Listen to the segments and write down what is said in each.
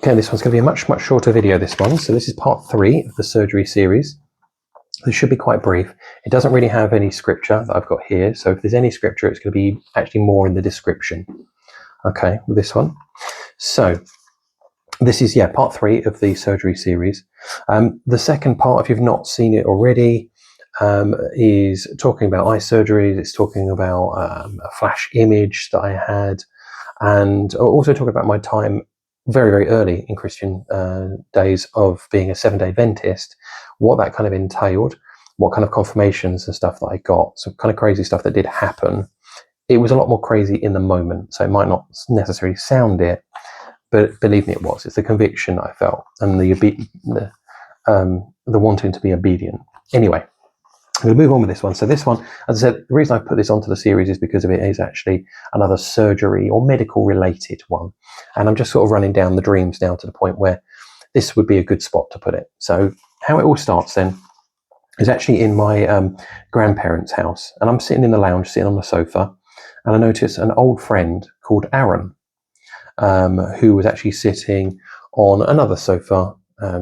Okay, this one's going to be a much shorter video, this one. So this is part 3 of the surgery series. This should be quite brief. It doesn't really have any scripture that I've got here. So if there's any scripture, it's going to be actually more in the description. Okay, with this one. So this is, part 3 of the surgery series. The second part, if you've not seen it already, is talking about eye surgery. It's talking about a flash image that I had, and also talking about my time very, very early in Christian days of being a 7-day Adventist, what that kind of entailed, what kind of confirmations and stuff that I got, some kind of crazy stuff that did happen. It was a lot more crazy in the moment, so it might not necessarily sound it, but believe me, it was. It's the conviction I felt and the wanting to be obedient. Anyway, I'm going to move on with this one. So this one, as I said, the reason I put this onto the series is because of it is actually another surgery or medical related one. And I'm just sort of running down the dreams now to the point where this would be a good spot to put it. So how it all starts then is actually in my grandparents' house. And I'm sitting in the lounge, sitting on the sofa, and I notice an old friend called Aaron, who was actually sitting on another sofa,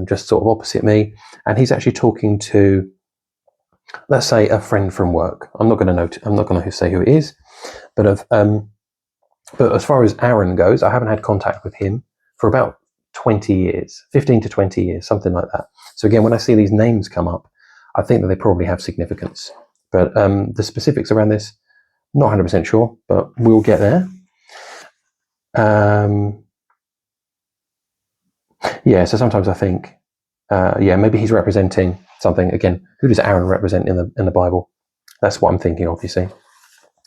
just sort of opposite me. And he's actually talking to, let's say, a friend from work. I'm not going to say who it is, but as far as Aaron goes, I haven't had contact with him for about 20 years, 15 to 20 years, something like that. So again, when I see these names come up, I think that they probably have significance. But the specifics around this, not 100% sure, but we'll get there. So sometimes I think, maybe he's representing something. Again, who does Aaron represent in the Bible? That's what I'm thinking of, you see.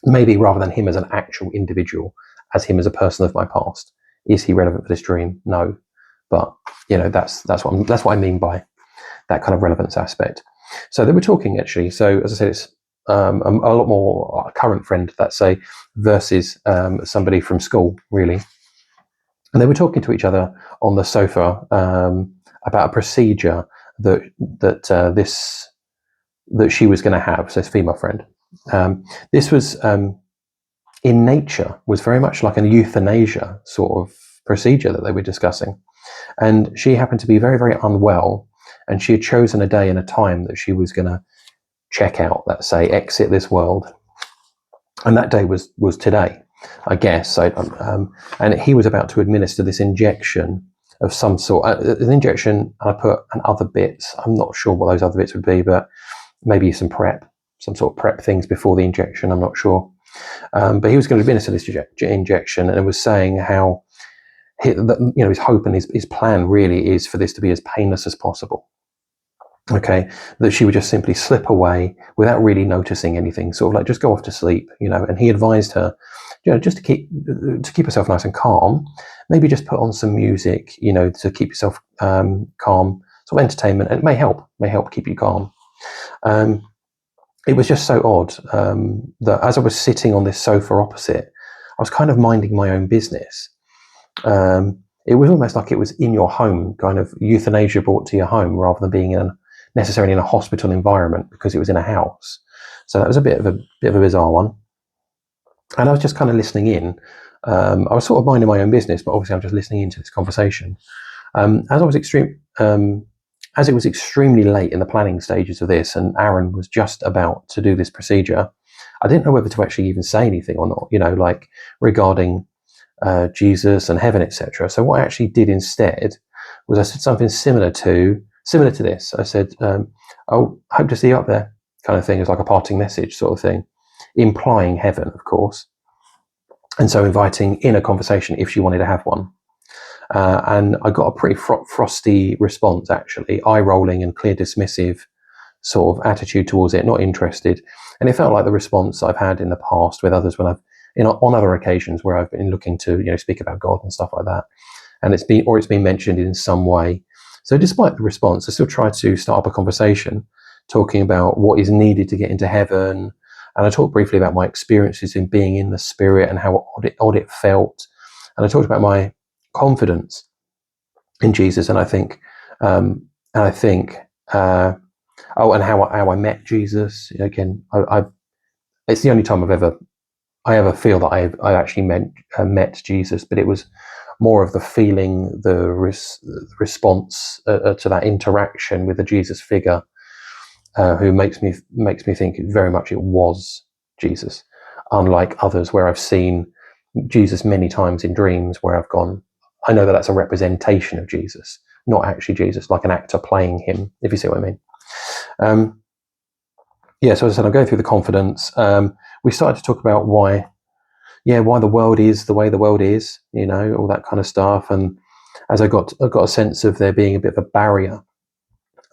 Maybe rather than him as an actual individual, as him as a person of my past. Is he relevant for this dream? No. But, that's what I mean by that kind of relevance aspect. So they were talking, actually. So, as I said, it's a lot more a current friend, let's say, versus somebody from school, really. And they were talking to each other on the sofa about a procedure that she was going to have. So this female friend. This was in nature was very much like a euthanasia sort of procedure that they were discussing. And she happened to be very, very unwell, and she had chosen a day and a time that she was going to check out, let's say, exit this world. And that day was today, I guess. And he was about to administer this injection of some sort, an injection, and I put and other bits. I'm not sure what those other bits would be, but maybe some sort of prep things before the injection. I'm not sure. But he was going to administer this injection, and it was saying how his hope and his plan really is for this to be as painless as possible. Okay, that she would just simply slip away without really noticing anything, sort of like just go off to sleep, And he advised her, just to keep herself nice and calm, maybe just put on some music, to keep yourself calm, sort of entertainment, and it may help keep you calm. It was just so odd that as I was sitting on this sofa opposite, I was kind of minding my own business. It was almost like it was in your home, kind of euthanasia brought to your home, rather than being necessarily in a hospital environment, because it was in a house. So that was a bit of a bizarre one. And I was just kind of listening in. I was sort of minding my own business, but obviously I'm just listening into this conversation. As it was extremely late in the planning stages of this, and Aaron was just about to do this procedure, I didn't know whether to actually even say anything or not, like regarding Jesus and heaven, etc. So what I actually did instead was I said something similar to this. I said, "Oh, hope to see you up there," kind of thing. It was like a parting message sort of thing, implying heaven, of course, and so inviting in a conversation if she wanted to have one. And I got a pretty frosty response, actually, eye-rolling and clear dismissive sort of attitude towards it, not interested. And it felt like the response I've had in the past with others when on other occasions where I've been looking to, speak about God and stuff like that, and it's been mentioned in some way. So despite the response, I still tried to start up a conversation talking about what is needed to get into heaven. And I talked briefly about my experiences in being in the spirit and how odd it felt. And I talked about my confidence in Jesus, and and how I met Jesus. Again, it's the only time I ever feel that I actually met Jesus, but it was more of the feeling, the response to that interaction with the Jesus figure, who makes me think very much it was Jesus, unlike others where I've seen Jesus many times in dreams where I've gone, I know that that's a representation of Jesus, not actually Jesus, like an actor playing him, if you see what I mean. So as I said, I'm going through the confidence. We started to talk about why the world is the way the world is, all that kind of stuff. And as I got a sense of there being a bit of a barrier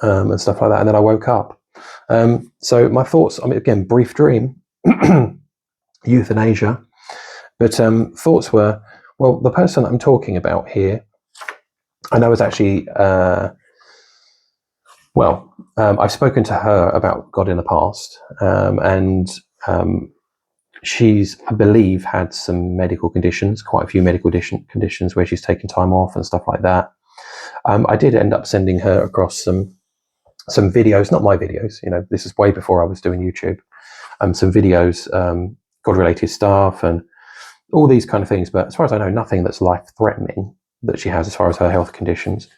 and stuff like that. And then I woke up. So my thoughts, again, brief dream, euthanasia. But thoughts were, well, the person I'm talking about here, I know is actually, I've spoken to her about God in the past. And she's, I believe, had some medical conditions, quite a few medical conditions where she's taken time off and stuff like that. I did end up sending her across some videos, not my videos, this is way before I was doing YouTube, some videos, God-related stuff and all these kind of things. But as far as I know, nothing that's life-threatening that she has as far as her health conditions.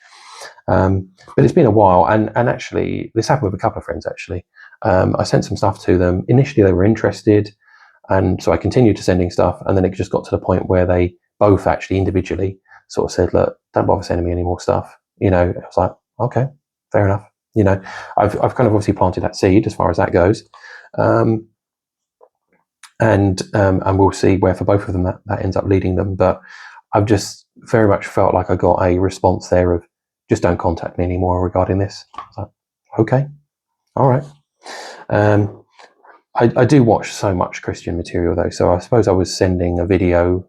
But it's been a while, and actually, this happened with a couple of friends, actually. I sent some stuff to them. Initially, they were interested, and so I continued to sending stuff, and then it just got to the point where they both actually individually sort of said, look, don't bother sending me any more stuff. I was like, okay, fair enough. I've kind of obviously planted that seed as far as that goes. And we'll see where for both of them that ends up leading them. But I've just very much felt like I got a response there of just don't contact me anymore regarding this. I was like, okay, all right. I do watch so much Christian material though, so I suppose I was sending a video.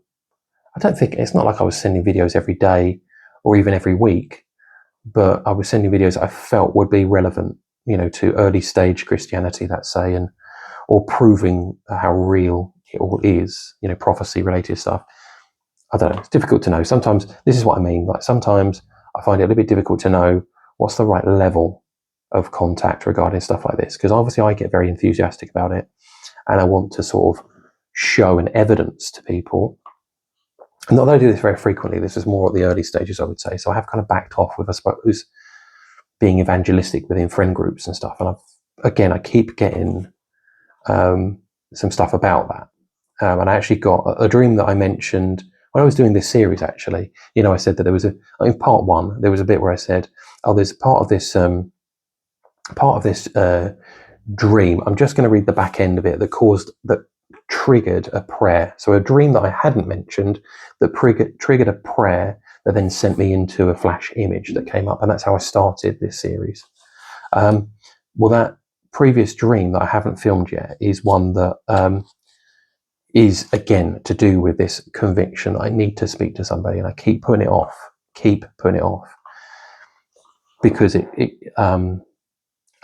It's not like I was sending videos every day or even every week, but I was sending videos I felt would be relevant, to early stage Christianity, let's say, or proving how real it all is, prophecy related stuff. I don't know, it's difficult to know. Sometimes, this is what I mean, like sometimes I find it a little bit difficult to know what's the right level of contact regarding stuff like this, because obviously I get very enthusiastic about it and I want to sort of show an evidence to people. And not that I do this very frequently, this is more at the early stages, I would say. So I have kind of backed off with, I suppose, being evangelistic within friend groups and stuff. And I keep getting some stuff about that. And I actually got a dream that I mentioned when I was doing this series, actually. I said that there was in part one, there was a bit where I said, there's part of this dream. I'm just going to read the back end of it that triggered a prayer. So a dream that I hadn't mentioned that triggered a prayer that then sent me into a flash image that came up. And that's how I started this series. That previous dream that I haven't filmed yet is one that is, again, to do with this conviction. I need to speak to somebody, and I keep putting it off, because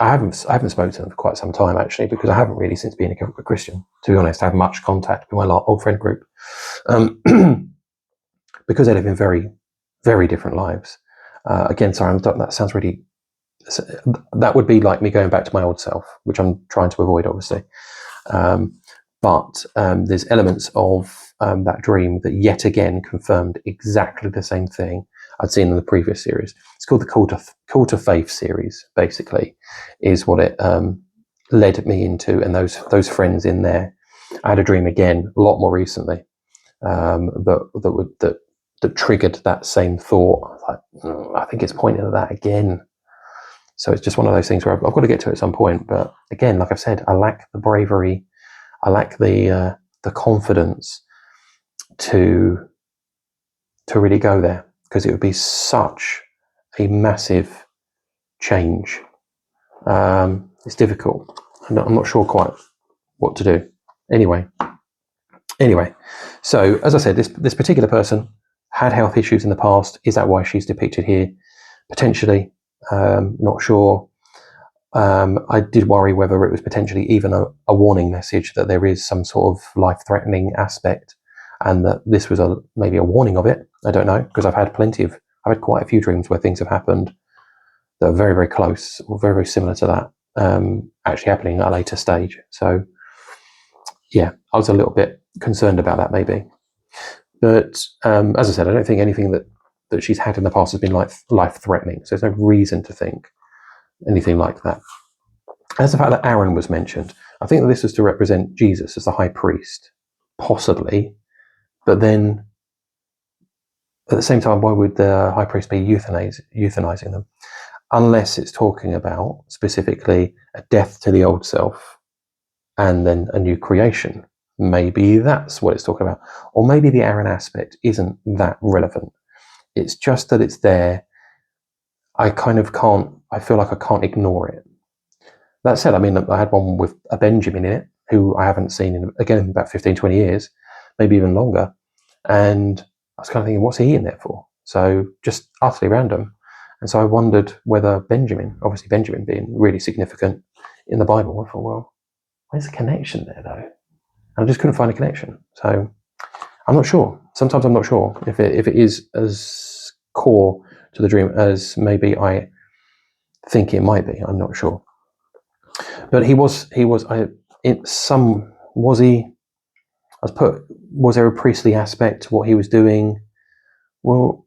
I haven't spoken to them for quite some time, actually, because I haven't really, since being a Christian, to be honest, had much contact with my old friend group, because they live in very, very different lives. Again, sorry, that sounds really, that would be like me going back to my old self, which I'm trying to avoid, obviously. But there's elements of that dream that yet again confirmed exactly the same thing I'd seen in the previous series. It's called the Call to Faith series, basically, is what it led me into, and those friends in there. I had a dream again, a lot more recently, that triggered that same thought. I think it's pointing at that again. So it's just one of those things where I've got to get to it at some point. But again, like I've said, I lack the bravery, I lack the confidence to really go there, because it would be such a massive change. It's difficult. I'm not sure quite what to do. Anyway, so as I said, this particular person had health issues in the past. Is that why she's depicted here? Potentially, not sure. I did worry whether it was potentially even a warning message that there is some sort of life-threatening aspect, and that this was maybe a warning of it. I don't know, because I've had quite a few dreams where things have happened that are very, very close or very, very similar to that, actually happening at a later stage. So yeah, I was a little bit concerned about that, maybe. But as I said, I don't think anything that she's had in the past has been life-threatening. So there's no reason to think anything like that. As the fact that Aaron was mentioned, I think that this was to represent Jesus as the high priest, possibly. But then, at the same time, why would the high priest be euthanizing them? Unless it's talking about specifically a death to the old self and then a new creation. Maybe that's what it's talking about. Or maybe the Aaron aspect isn't that relevant. It's just that it's there. I feel like I can't ignore it. That said, I mean, I had one with a Benjamin in it, who I haven't seen in about 15, 20 years, maybe even longer. And I was kind of thinking, what's he in there for? So just utterly random. And so I wondered whether obviously Benjamin being really significant in the Bible, I thought, well, where's the connection there though? And I just couldn't find a connection. So I'm not sure. Sometimes I'm not sure if it is as core to the dream as maybe I think it might be. I'm not sure. But was there a priestly aspect to what he was doing? Well,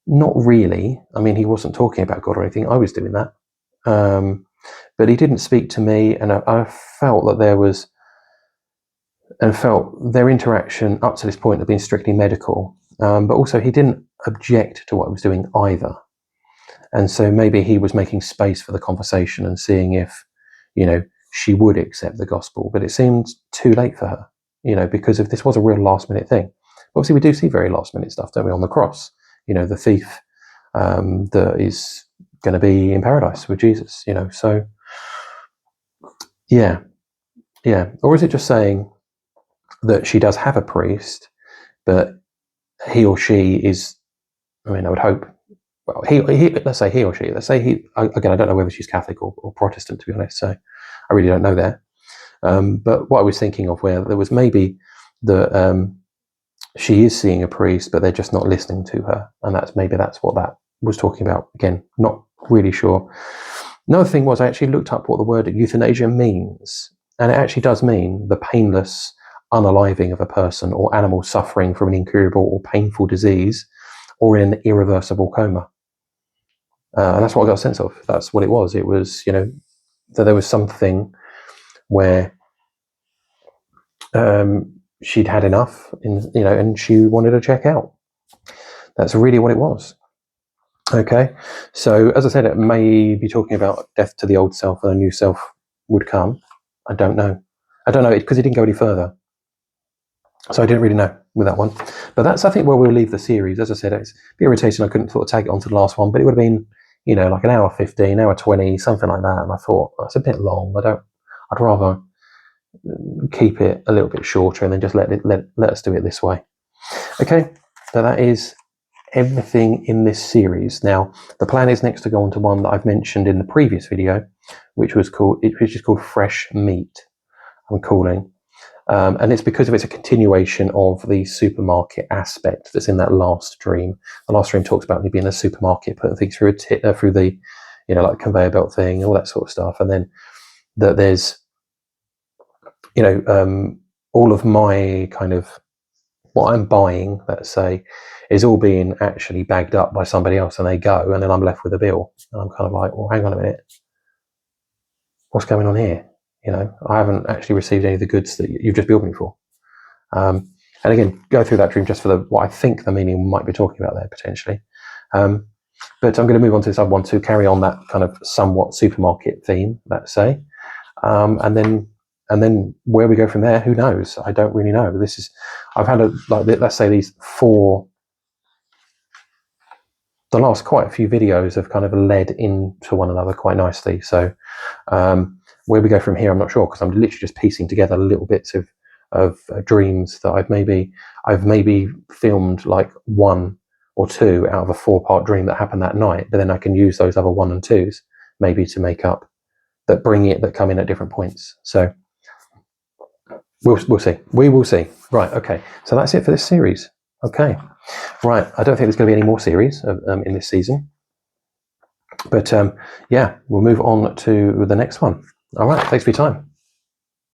not really. I mean, he wasn't talking about God or anything. I was doing that. But he didn't speak to me, and I felt that their interaction up to this point had been strictly medical. But also he didn't object to what I was doing either. And so maybe he was making space for the conversation and seeing if, she would accept the gospel. But it seemed too late for her, because if this was a real last minute thing. Obviously we do see very last minute stuff, don't we, on the cross? The thief that is going to be in paradise with Jesus, so yeah. Or is it just saying that she does have a priest, but he or she is, I would hope, well, let's say he or she, again, I don't know whether she's Catholic or Protestant, to be honest, so I really don't know there. But what I was thinking of, where there was maybe that she is seeing a priest, but they're just not listening to her, and that's what that was talking about. Again, not really sure. Another thing was, I actually looked up what the word euthanasia means, and it actually does mean the painless unaliving of a person or animal suffering from an incurable or painful disease or in an irreversible coma. And that's what I got a sense of. That's what it was. It was, that there was something where she'd had enough, and she wanted to check out. That's really what it was. Okay, so as I said, it may be talking about death to the old self and a new self would come. I don't know because it didn't go any further. So I didn't really know with that one. But that's, I think, where we'll leave the series. As I said, it's a bit irritating I couldn't sort of tag it onto the last one, but it would have been, like an hour 15, hour 20, something like that. And I thought, that's a bit long. I'd rather keep it a little bit shorter and then just let us do it this way. Okay, so that is everything in this series. Now, the plan is next to go on to one that I've mentioned in the previous video, which is called Fresh Meat, I'm calling. And it's because it's a continuation of the supermarket aspect that's in that last dream. The last dream talks about me being in a supermarket, putting things through through the, like conveyor belt thing, all that sort of stuff. And then that there's, all of my kind of what I'm buying, let's say, is all being actually bagged up by somebody else, and they go, and then I'm left with a bill. And I'm kind of like, well, hang on a minute. What's going on here? I haven't actually received any of the goods that you've just billed me for. And again, go through that dream just for what I think the meaning might be talking about there potentially. But I'm going to move on to this other one to carry on that kind of somewhat supermarket theme, let's say. And then where we go from there, who knows? I don't really know. I've had let's say these the last quite a few videos have kind of led into one another quite nicely. So where we go from here, I'm not sure, because I'm literally just piecing together little bits of dreams that I've maybe filmed like 1 or 2 out of a 4-part dream that happened that night, but then I can use those other 1 and 2s maybe to make up that come in at different points. So we'll see. We will see. Right. Okay. So that's it for this series. Okay. Right. I don't think there's going to be any more series in this season. But we'll move on to the next one. All right. Thanks for your time.